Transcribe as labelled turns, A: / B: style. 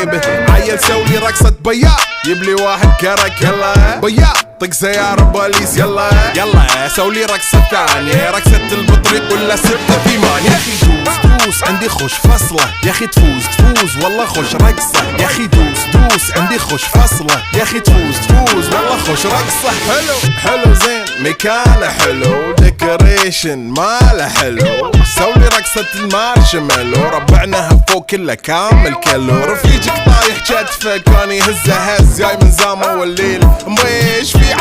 A: به. عيل سولي رقصة بياع يبلي واحد كرك يلا بياع طق سيارة بوليس يلا يلا سولي رقصة ثانية رقصة البطريق ولا 6 8. يا اخي دوس عندي خوش فصلة يا اخي تفوز والله خوش رقصة يا اخي دوس عندي خوش فصلة يا اخي تفوز والله خوش رقصة. حلو زين مكانه حلو ديكوريشن ماله حلو سولي رقصة المارشميلو ربعناها فوق كله كامل كيلو. رفيجك طايح كتفك كان يهزه هز جاي من زامه والليل مبيش في